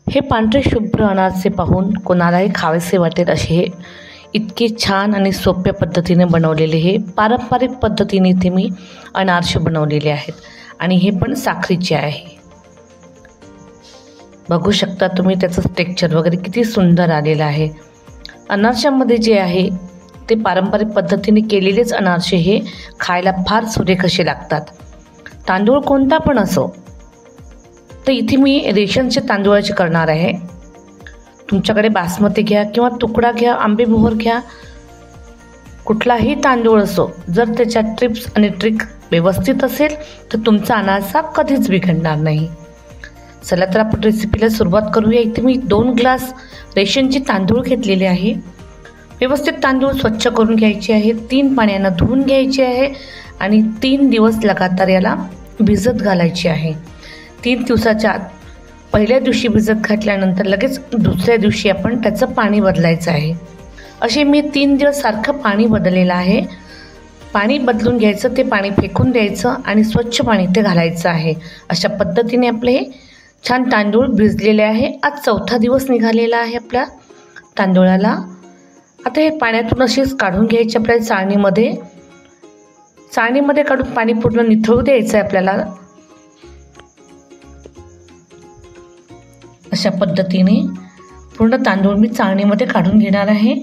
हे पांढरे शुभ्र अनारसे पाहून कोणालाही खावेसे वाटेल असे हे इतके छान आणि सोप्या पद्धतीने बनवलेले हे पारंपरिक पद्धतीने इथे मी अनारसे बनवलेले आहेत आणि हे पण साखरेचे आहे। बघू शकता तुम्ही त्याचं टेक्स्चर वगैरे किती सुंदर आलेलं आहे। अनारशामध्ये जे आहे ते पारंपरिक पद्धतीने केलेलेच अनारसे हे खायला फार सुरेख असे लागतात। तांदूळ कोणता पण असो, तर इथे मी रेशनचे तांदूळाचे करणार आहे। तुमच्याकडे बासमती घ्या किंवा तुकडा घ्या, आंबेमोहर घ्या, कुठलाही तांदूळ असो, जर त्याच्या टिप्स आणि ट्रिक व्यवस्थित असेल तर तुमचा अनारसा कधीच बिघडणार नाही। चला तर आपण रेसिपीला सुरुवात करूया। इथे मी 2 ग्लास रेशनचे तांदूळ घेतलेले आहे। व्यवस्थित तांदूळ स्वच्छ करून घ्यायचे आहे, 3 पाण्याने धुवून घ्यायचे आहे आणि 3 दिवस लगातार याला भिजत घालायचे आहे। 3 दिवसाच्या आत पहिल्या दिवशी भिजत घातल्यानंतर लगेच दुसऱ्या दिवशी आपण त्याचं पाणी बदलायचं आहे। असे मी 3 दिवस सारखं पाणी बदललेलं आहे। पाणी बदलून घ्यायचं, ते पाणी फेकून द्यायचं आणि स्वच्छ पाणी ते घालायचं आहे। अशा पद्धतीने आपले हे छान तांदूळ भिजलेले आहे। आज 4था दिवस निघालेला आहे आपल्या तांदूळाला। आता हे पाण्यातून असेच काढून घ्यायचे आपल्या चाळणीमध्ये काढून पाणी पूर्ण निथळू द्यायचं आहे आपल्याला। अशा पद्धतीने पूर्ण तांदूळ मी चाळणीमध्ये काढून घेणार आहे।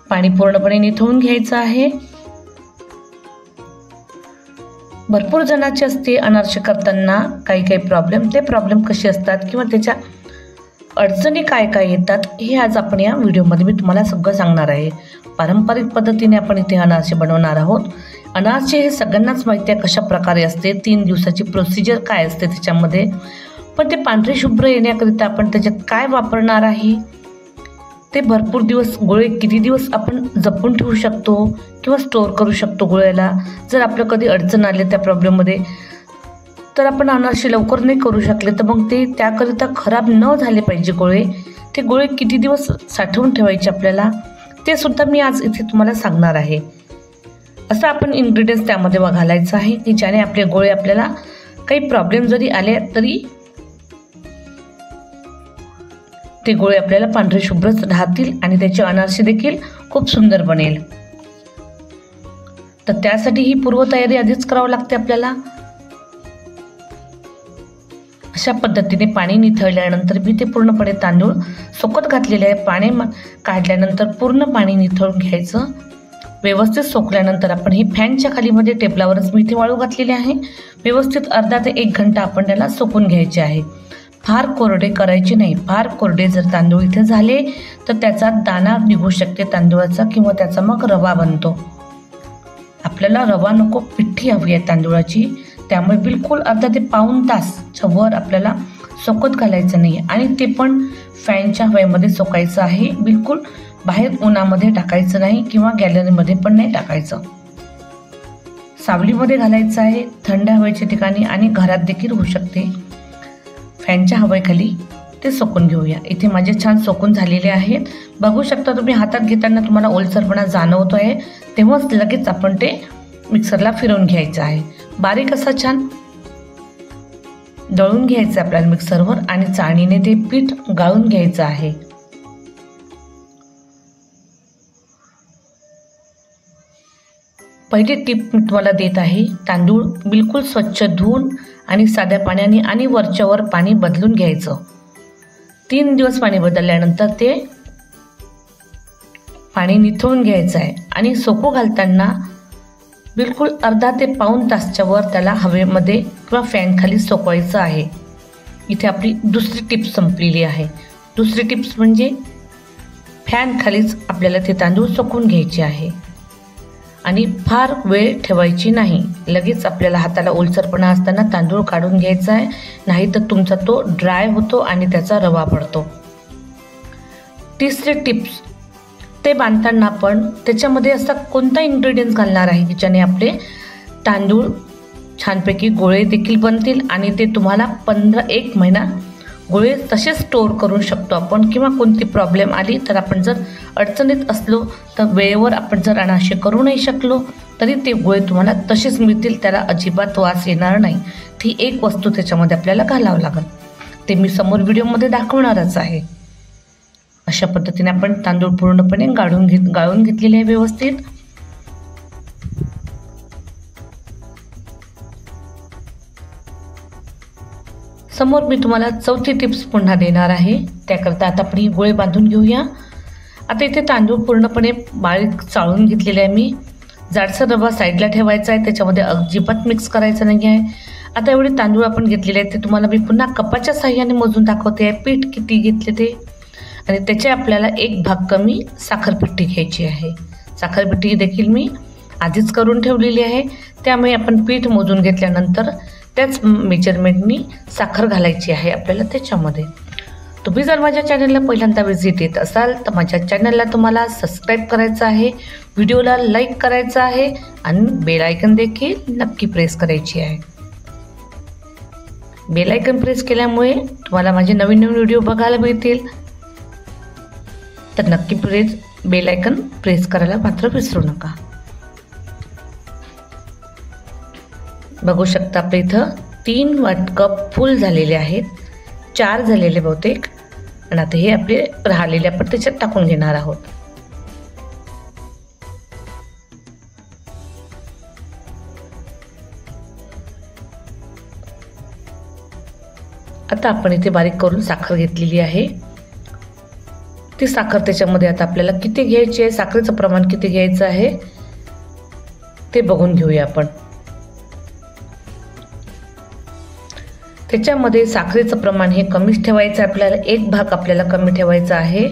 पाणी पूर्णपणे निथळून घ्यायचं आहे। भरपूर जणांचे असते अनारसे करताना काही प्रॉब्लेम, ते प्रॉब्लेम कसे असतात किंवा त्याच्या अडचणी काय येतात हे आज आपण या व्हिडिओमध्ये मी तुम्हाला सगळं सांगणार आहे। पारंपरिक पद्धतीने आपण इथे अनारसे बनवणार आहोत। अनारसे हे सगळ्यांनाच माहिती आहे कशा प्रकारे असते, 3 दिवसाची प्रोसिजर काय असते त्याच्यामध्ये, पण ते पांढरे शुभ्र येण्याकरिता आपण त्याच्यात काय वापरणार आहे, ते भरपूर दिवस गोळे किती दिवस आपण जपून ठेवू शकतो किंवा स्टोअर करू शकतो गोळ्याला। जर आपलं कधी अडचण आली त्या प्रॉब्लेममध्ये तर आपण अनारसे लवकर नाही करू शकले तर मग ते त्याकरिता खराब न झाले पाहिजे गोळे, ते गोळे किती दिवस साठवून ठेवायचे आपल्याला ते सुद्धा मी आज इथे तुम्हाला सांगणार आहे। असं आपण इन्ग्रेडियंट्स त्यामध्ये घालायचं आहे की ज्याने आपले गोळे आपल्याला काही प्रॉब्लेम जरी आले तरी ते गोळे आपल्याला पांढरे शुभ्रच राहतील आणि त्याचे अनारसे देखील खूप सुंदर बनेल। तर त्यासाठी ही पूर्वतयारी आधीच करावी लागते आपल्याला। अशा पद्धतीने पाणी निथळल्यानंतर मी ते पूर्णपणे तांदूळ सोकत घातलेले आहे। पाणी काढल्यानंतर पूर्ण पाणी निथळून घ्यायचं। व्यवस्थित सोकल्यानंतर आपण ही फॅनच्या खालीमध्ये टेबलावरच मी इथे वाळू घातलेली आहे। व्यवस्थित अर्धा ते 1 घंटा आपण त्याला सोकून घ्यायचे आहे। फार कोरडे करायचे नाही, फार कोरडे जर तांदूळ इथे झाले तर त्याचा दाणा निघू शकते तांदूळाचा किंवा त्याचा मग रवा बनतो। आपल्याला रवा नको, पिठी हवी आहे तांदूळाची, त्यामुळे बिलकुल अर्धा ते पाऊण तासच्या वर आपल्याला सोकत घालायचं नाही आणि ते पण फॅनच्या हवेमध्ये सोकायचं आहे। बिलकुल बाहेर उन्हामध्ये टाकायचं नाही किंवा गॅलरीमध्ये पण नाही टाकायचं, सावलीमध्ये घालायचं आहे, थंड हवेच्या ठिकाणी आणि घरात देखील होऊ शकते। फॅनच्या हवेखाली ते सोकून घेऊया। इथे माझे छान सोकून झालेले आहेत। बघू शकता तुम्ही हातात घेताना तुम्हाला ओलसरपणा जाणवतो आहे, तेव्हाच लगेच आपण ते मिक्सरला फिरवून घ्यायचं आहे। बारीक असा छान दळून घ्यायचं आपल्याला मिक्सरवर आणि चाळणीने ते पीठ गाळून घ्यायचं आहे। पहिली टिप मी तुम्हाला देत आहे, तांदूळ बिलकुल स्वच्छ धुवून आणि साध्या पाण्याने आणि वरच्यावर पाणी बदलून घ्यायचं। 3 दिवस पाणी बदलल्यानंतर ते पाणी निथळून घ्यायचं आहे आणि सोकू घालताना बिलकुल अर्धा ते पाऊण तासच्या वर त्याला हवेमध्ये किंवा फॅन खाली सोकवायचं आहे। इथे आपली दुसरी टिप्स संपलेली आहे। दुसरी टिप्स म्हणजे फॅन खालीच आपल्याला ते तांदूळ सोकून घ्यायचे आहे आणि फार वेळ ठेवायची नाही। लगेच आपल्याला हाताला ओलसरपणा असताना तांदूळ काढून घ्यायचा आहे, नाही तर तुमचा तो ड्राय होतो आणि त्याचा रवा पडतो। तिसरी टिप्स, ते बांधताना आपण त्याच्यामध्ये असा कोणता इन्ग्रेडियंट्स घालणार आहे की ज्याने आपले तांदूळ छानपैकी गोळे देखील बनतील आणि ते तुम्हाला 1 महिना गोळे तसेच स्टोअर करू शकतो आपण, किंवा कोणती प्रॉब्लेम आली तर आपण जर अडचणीत असलो तर वेळेवर आपण जर अनारसे करू नाही शकलो तरी ते गोळे तुम्हाला तसेच मिळतील, त्याला अजिबात वास येणार नाही। ती एक वस्तू त्याच्यामध्ये आपल्याला घालावं लागेल। ते मी समोर व्हिडिओमध्ये दाखवणारच आहे। अशा पद्धतीने आपण तांदूळ पूर्णपणे गाळून घेतलेले आहे व्यवस्थित। समोर मी तुम्हाला चौथी टिप्स पुन्हा देणार आहे। त्याकरता आता आपण ही गोळे बांधून घेऊया। आता इथे तांदूळ पूर्णपणे बारीक चाळून घेतलेले आहे मी। जाडसर रवा साईडला ठेवायचा आहे, त्याच्यामध्ये अजिबात मिक्स करायचं नाही आहे। आता एवढे तांदूळ आपण घेतलेले आहेत ते तुम्हाला मी पुन्हा कपाच्या साहाय्याने मोजून दाखवते आहे पीठ किती घेतले ते। आणि त्याचे आपल्याला एक भाग कमी साखरपिठी घ्यायची आहे। साखरपिठी देखील मी आधीच करून ठेवलेली आहे, त्यामुळे आपण पीठ मोजून घेतल्यानंतर त्याच मेजरमेंटनी साखर घालायची आहे आपल्याला त्याच्यामध्ये। तुम्ही जर माझ्या चॅनलला पहिल्यांदा व्हिजिट देत असाल तर माझ्या चॅनलला तुम्हाला सबस्क्राईब करायचं आहे, व्हिडिओला लाईक करायचं आहे आणि बेल आयकन देखील नक्की प्रेस करायची आहे। बेल आयकन प्रेस केल्यामुळे तुम्हाला माझे नवीन व्हिडिओ बघायला मिळतील, तर नक्की बेल आयकन प्रेस करायला मात्र विसरू नका। बघू शकता आपल्या इथं 3 कप फुल झालेले आहेत, 4 झालेले बहुतेक। आणि आता हे आपले राहिलेले आपण त्याच्यात टाकून घेणार आहोत। आता आपण इथे बारीक करून साखर घेतलेली आहे। ती साखर त्याच्यामध्ये आता आपल्याला किती घ्यायची आहे, साखरेचं प्रमाण किती घ्यायचं आहे ते बघून घेऊया आपण। त्याच्यामध्ये साखरेचं प्रमाण हे कमीच ठेवायचं आहे आपल्याला, एक भाग आपल्याला कमी ठेवायचा आहे।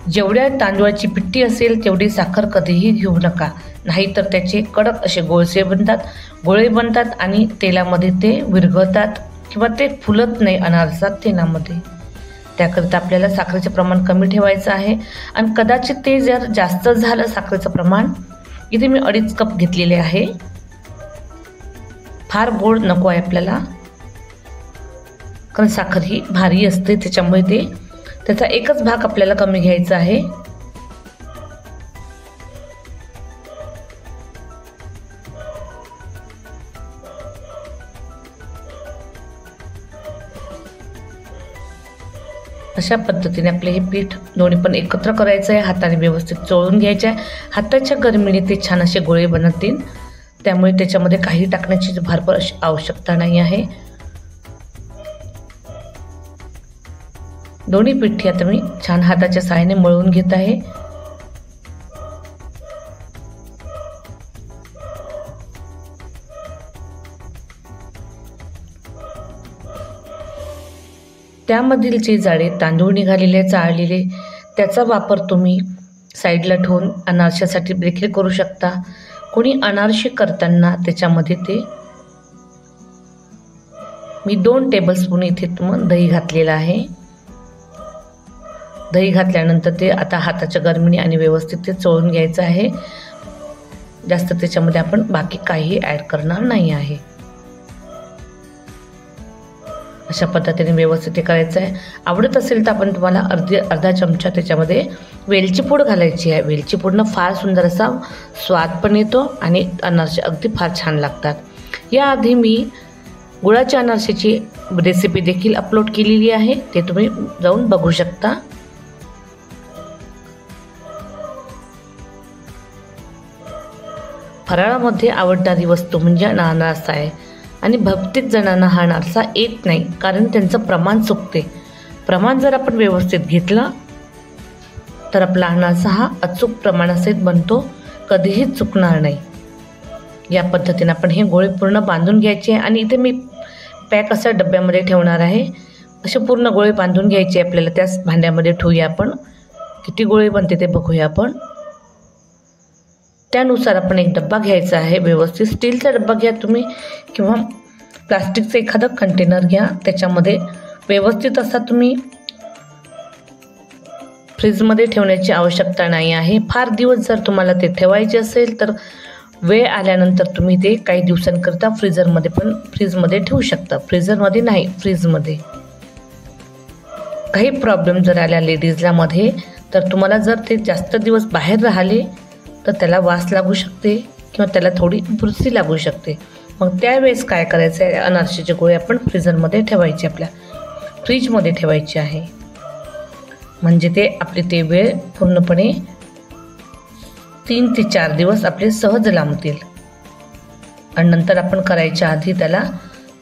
जेवढ्या तांदूळाची पिठी असेल तेवढी साखर कधीही घेऊ नका, नाहीतर त्याचे कडक असे गोळे बनतात आणि तेलामध्ये ते विरघळतात किंवा ते फुलत नाही अनारसा तेलामध्ये। त्याकरता आपल्याला साखरेचे प्रमाण कमी ठेवायचं आहे। आणि कदाचित ते जर जास्त झालं साखरेचं प्रमाण, इथे मी 2.5 कप घेतलेले आहे। फार गोड नको आहे आपल्याला, कारण साखर ही भारी असते, त्याच्यामुळे त्याचा एकच भाग आपल्याला कमी घ्यायचा आहे। अशा पद्धतीने आपले हे पीठ दोन्ही पण एकत्र करायचं आहे, हाताने व्यवस्थित चोळून घ्यायचे आहे। हाताच्या गरमीने ते छान असे गोळे बनतील, त्यामुळे त्याच्यामध्ये काही टाकण्याची भरपूर आवश्यकता नाही आहे। दोन्ही पिठी आता मी छान हाताच्या साहाय्याने मळून घेत आहे। त्यामधील जे जाडे तांदूळ निघालेले चाळलेले, त्याचा वापर तुम्ही साईडला ठेवून अनारशासाठी देखील करू शकता। कोणी अनारसे करताना त्याच्यामध्ये मी 2 टेबलस्पून इथे दही घातलेलं आहे। दही घातल्यानंतर ते आता हाताच्या गरमीने आणि व्यवस्थित ते चोळून घ्यायचं आहे। जास्त त्याच्यामध्ये आपण बाकी काही ॲड करणार नाही आहे। अशा पद्धतीने व्यवस्थित ते करायचं आहे। आवडत असेल तर आपण तुम्हाला अर्धा चमचा त्याच्यामध्ये वेलची पूड घालायची आहे। वेलची पूडनं फार सुंदर असा स्वाद पण येतो आणि अनारसे अगदी फार छान लागतात। याआधी मी गुळाच्या अनारसेची रेसिपी देखील अपलोड केलेली आहे, ते तुम्ही जाऊन बघू शकता। फराळामध्ये आवडणारी वस्तू म्हणजे अनारसा आहे आणि बहुतेक जणांना हा अनारसा येत नाही, कारण त्यांचं प्रमाण चुकते। प्रमाण जर आपण व्यवस्थित घेतलं तर आपला अनारसा हा अचूक प्रमाणासहित बनतो, कधीही चुकणार नाही। या पद्धतीने आपण हे गोळे पूर्ण बांधून घ्यायचे आणि इथे मी पॅक असा डब्यामध्ये ठेवणार आहे। असे पूर्ण गोळे बांधून घ्यायचे आपल्याला। त्याच भांड्यामध्ये ठेवूया आपण, किती गोळे बनते ते बघूया आपण। त्यानुसार आपण एक डब्बा घ्यायचा आहे, व्यवस्थित स्टीलचा डब्बा घ्या तुम्ही किंवा प्लास्टिकचं एखादं कंटेनर घ्या। त्याच्यामध्ये व्यवस्थित असा तुम्ही फ्रीजमध्ये ठेवण्याची आवश्यकता नाही आहे। फार दिवस जर तुम्हाला ते ठेवायचे असेल तर वेळ आल्यानंतर तुम्ही ते काही दिवसांकरता फ्रीजमध्ये ठेवू शकता। फ्रीजरमध्ये नाही, फ्रीजमध्ये। काही प्रॉब्लेम जर आल्या लेडीजला मध्ये, तर तुम्हाला जर ते जास्त दिवस बाहेर राहिले तर त्याला वास लागू शकते किंवा त्याला थोडी बुरशी लागू शकते। मग त्यावेळेस काय करायचं आहे, अनारसेचे गोळे आपण फ्रीजरमध्ये ठेवायचे आपल्या। फ्रीजमध्ये ठेवायचे आहे, म्हणजे ते आपले ते वेळ पूर्णपणे 3 ते 4 दिवस आपले सहज लांबतील. आणि नंतर आपण करायच्या आधी त्याला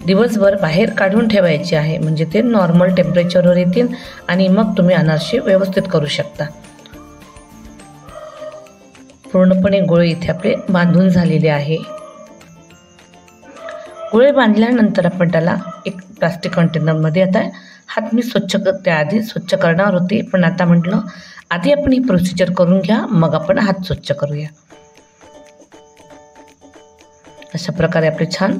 दिवसभर बाहेर काढून ठेवायचे आहे, म्हणजे ते नॉर्मल टेम्परेचरवर येतील आणि मग तुम्ही अनारसे व्यवस्थित करू शकता. पूर्णपणे गोळे इथे आपले बांधून झालेले आहे. गोळे बांधल्यानंतर आपण त्याला एक प्लास्टिक कंटेनरमध्ये, आता हात मी त्याआधी स्वच्छ करणार होते, पण आता म्हटलं आधी आपण ही प्रोसिजर करून घ्या, मग आपण हात स्वच्छ करूया. अशा प्रकारे आपले छान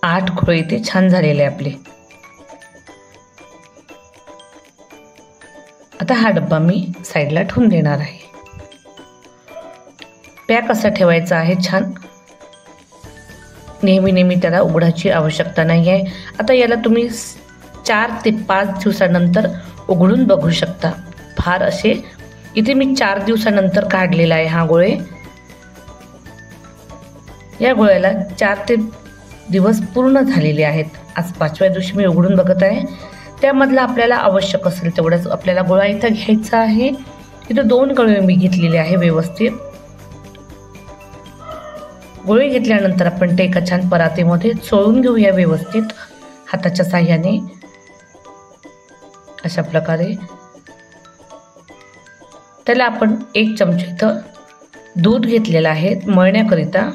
8 गोळे इथे छान झालेले आपले. आता हा डब्बा मी साईडला ठेवून देणार आहे. पॅक असा ठेवायचा आहे छान, नेहमी त्याला उघडायची आवश्यकता नाही आहे. आता याला तुम्ही 4 ते 5 दिवसानंतर उघडून बघू शकता. फार असे इथे मी 4 दिवसानंतर काढलेला आहे हा गोळे. या गोळ्याला 4 ते दिवस पूर्ण झालेले आहेत. आज 5व्या दिवशी मी उघडून बघत आहे. त्यामधला आपल्याला आवश्यक असेल तेवढंच आपल्याला गोळा इथं घ्यायचा आहे. इथं 2 गोळे मी घेतलेले आहे व्यवस्थित. गोळे घेतल्यानंतर आपण ते एका छान परातीमध्ये चोळून घेऊया व्यवस्थित हाताच्या साह्याने. अशा प्रकारे त्याला आपण 1 चमचा इथं दूध घेतलेलं आहे मळण्याकरिता.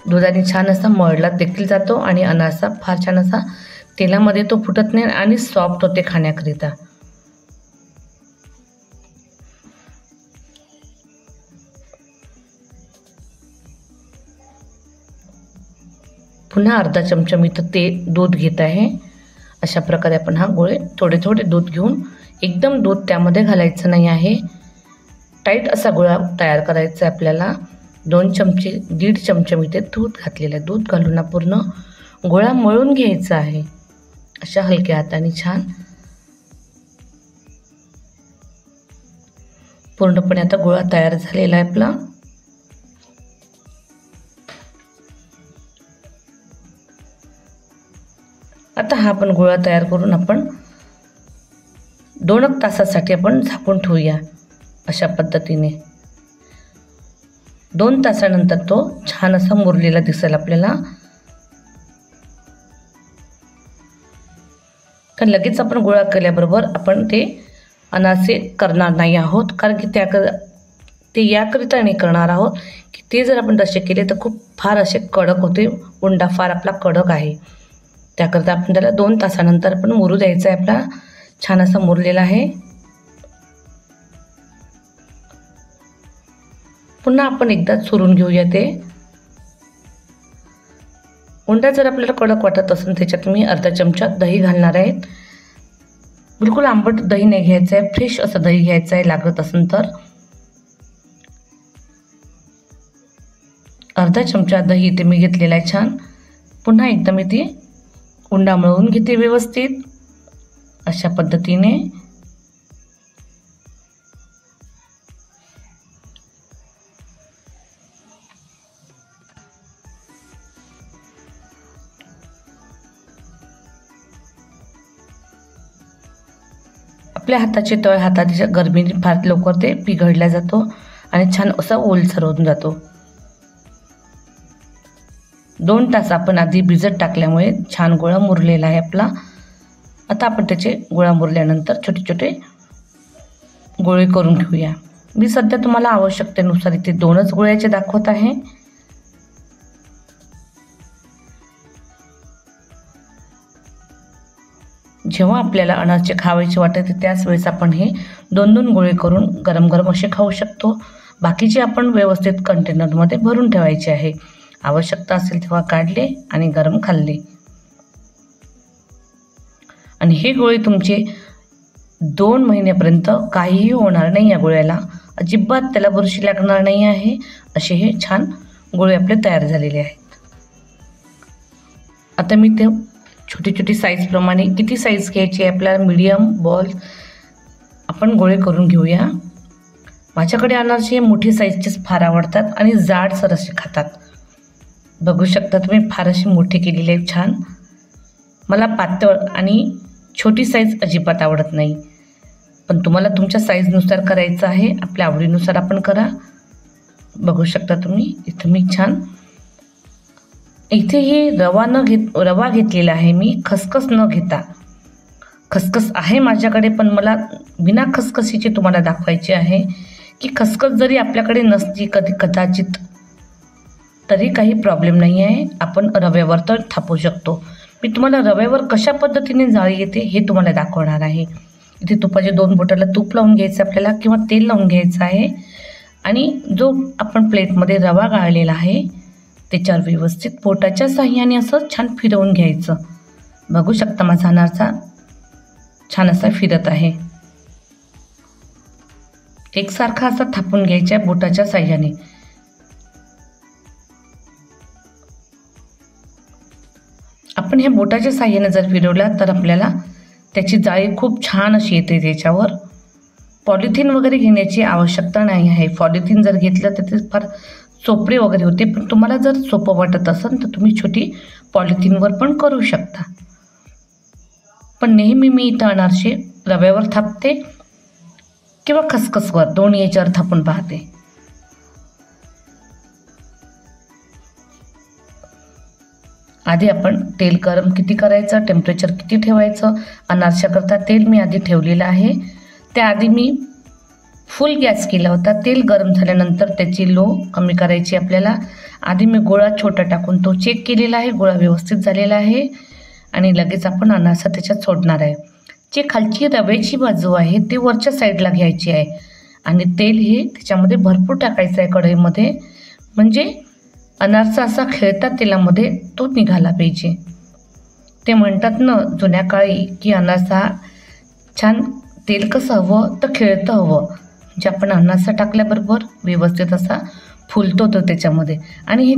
दुधाने छान असा मळला देखील जातो आणि अनारसा फार छान असा तेलामध्ये तो फुटत नाही आणि सॉफ्ट होते खाण्याकरिता. पुन्हा अर्धा चमचा मी तर ते दूध घेत आहे. अशा प्रकारे आपण हा गोळे थोडे थोडे दूध घेऊन, एकदम दूध त्यामध्ये घालायचं नाही आहे. टाईट असा गोळा तयार करायचा आहे आपल्याला. 2 चमचे 1.5 चमचे मी ते दूध घातलेलं आहे. दूध घालून पूर्ण गोळा मळून घ्यायचा आहे अशा हलक्या हाताने छान. पूर्णपणे आता गोळा तयार झालेला आहे आपला. आता हा आपण गोळा तयार करून आपण 2 तासासाठी आपण झाकून ठेवूया. अशा पद्धतीने 2 तासानंतर तो छान असा मुरलेला दिसेल आपल्याला. कारण लगेच आपण गोळा केल्याबरोबर आपण ते अनारसे करणार नाही आहोत, कारण की ते याकरिता नाही करणार आहोत की ते जर आपण तसे केले तर खूप फार असे कडक होते. उंडा फार आपला कडक आहे. त्याकरिता आपण त्याला 2 तासानंतर आपण मुरू द्यायचा आहे. आपला छान असा मुरलेला आहे. पुन्हा आपण एकदा चुरून घेऊया ते. उंडा जर आपल्याला कडक वाटत असेल त्याच्यात मी अर्धा चमचा दही घालणार आहे. बिलकुल आंबट दही नाही घ्यायचं आहे, फ्रेश असं दही घ्यायचं आहे लागत असेल तर. अर्धा चमचा दही इथे मी घेतलेला आहे छान. पुन्हा एकदा मी ती उंडा मळून घेते व्यवस्थित अशा पद्धतीने. आपल्या हाताचे तळ हाताच्या गरमीने फार लवकर ते पिघळला जातो आणि छान असा ओलसर होऊन जातो. 2 तास आपण आधी भिजत टाकल्यामुळे छान गोळा मुरलेला आहे आपला. आता आपण त्याचे गोळा मुरल्यानंतर छोटे छोटे गोळे करून घेऊया. मी सध्या तुम्हाला आवश्यकतेनुसार इथे 2च गोळ्याचे दाखवत आहे. जेव्हा आपल्याला अनारसे खावायचे वाटते त्याच वेळेस आपण हे 2-2 गोळे करून गरम गरम असे खाऊ शकतो. बाकीचे आपण व्यवस्थित कंटेनरमध्ये भरून ठेवायचे आहे. आवश्यकता असेल तेव्हा काढले आणि गरम खाल्ले. आणि हे गोळे तुमचे 2 महिन्यापर्यंत काहीही होणार नाही. या गोळ्याला अजिबात त्याला बुरशी लागणार नाही आहे. असे हे छान गोळे आपले तयार झालेले आहेत. आता मी ते छोटी छोटी साईजप्रमाणे किती साईज घ्यायची आहे आपल्याला, मीडियम बॉल आपण गोळे करून घेऊया. माझ्याकडे अनारसे मोठी साईजचेच फार आवडतात आणि जाडसर असे खातात. बघू शकता तुम्ही, फार अशी मोठी केलेली आहे छान. मला पातळ आणि छोटी साईज अजिबात आवडत नाही, पण तुम्हाला तुमच्या साईजनुसार करायचं आहे, आपल्या आवडीनुसार आपण करा. बघू शकता तुम्ही इथं मी छान इथे हे रवा घेतलेला आहे मी, खसखस न घेता. खसखस आहे माझ्याकडे, पण मला बिना खसखसीचे तुम्हाला दाखवायचे आहे की खसखस जरी आपल्याकडे नसली कदाचित तरी काही प्रॉब्लेम नाही आहे, आपण रव्यावर तर थापू शकतो. मी तुम्हाला रव्यावर कशा पद्धतीने जाळी येते हे तुम्हाला दाखवणार आहे. इथे तुपाचे 2 बोटाला तूप लावून घ्यायचं आपल्याला किंवा तेल लावून घ्यायचं आहे आणि जो आपण प्लेटमध्ये रवा गाळलेला आहे त्याच्यावर व्यवस्थित बोटाच्या साहाय्याने असं छान फिरवून घ्यायचं. बघू शकता माझा अनारसा छान असा फिरत आहे. एकसारखा असा थापून घ्यायचा बोटाच्या साहाय्याने. आपण ह्या बोटाच्या साहाय्याने जर फिरवला तर आपल्याला त्याची जाळी खूप छान अशी येते. त्याच्यावर पॉलिथिन वगैरे घेण्याची आवश्यकता नाही आहे. पॉलिथिन जर घेतलं तर ते फार चोपडे वगैरे होते, पण तुम्हाला जर सोपं वाटत असेल तर तुम्ही छोटी पॉलिथिनवर पण करू शकता. पण नेहमी मी इथं अनारसे रव्यावर थापते किंवा खसखसवर, दोन्ही याच्यावर थापून पाहते. आधी आपण तेल गरम किती करायचं, टेम्परेचर किती ठेवायचं, अनारशाकरता तेल मी आधी ठेवलेलं आहे. त्याआधी मी फुल गॅस केला होता. तेल गरम झाल्यानंतर त्याची लो कमी करायची आपल्याला. आधी मी गोळा छोटा टाकून तो चेक केलेला आहे, गोळा व्यवस्थित झालेला आहे आणि लगेच आपण अनारसा त्याच्यात सोडणार आहे. जे खालची रव्याची बाजू आहे ते वरच्या साईडला घ्यायची आहे आणि तेल हे त्याच्यामध्ये भरपूर टाकायचं आहे कढईमध्ये, म्हणजे अनारसा असा खेळता तेलामध्ये तो निघाला पाहिजे. ते म्हणतात ना जुन्या काळी की अनारसा छान तेल कसं हवं तर खेळतं हवं, म्हणजे आपण अनारसा टाकल्याबरोबर व्यवस्थित असा फुलतो तो त्याच्यामध्ये. आणि हे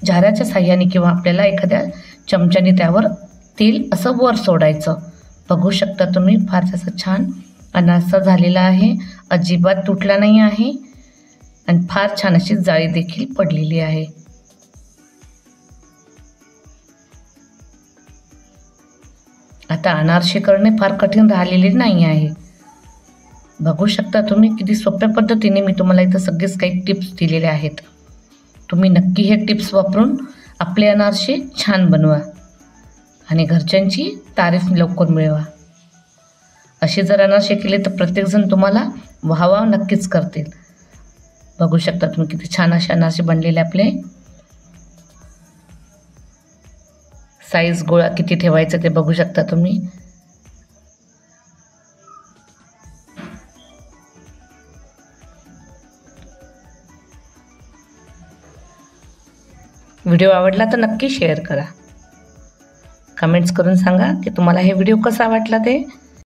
झाऱ्याच्या साह्याने किंवा आपल्याला एखाद्या चमच्याने त्यावर तेल असं वर सोडायचं. बघू शकता तुम्ही, फार असं छान अनारसा झालेला आहे, अजिबात तुटला नाही आहे आणि फार छान अशी जाळी देखील पडलेली आहे. आता अनारसे करणे फार कठीण राहिलेले नाही आहे. बघू शकता तुम्ही किती सोप्या पद्धतीने मी तुम्हाला इथं सगळेच काही टिप्स दिलेले आहेत. तुम्ही नक्की हे टिप्स वापरून आपले अनारसे छान बनवा आणि घरच्यांची तारीफ लवकर मिळवा. असे जर अनारसे केले तर प्रत्येकजण तुम्हाला वाहवा नक्कीच करतील. बघू शकता तुम्ही किती छान असे अनारसे बनलेले आपले. साईज गोळा किती ठेवायचं ते बघू शकता तुम्ही. व्हिडिओ आवडला तर नक्की शेअर करा. कमेंट्स करून सांगा की तुम्हाला हे व्हिडिओ कसा वाटला ते.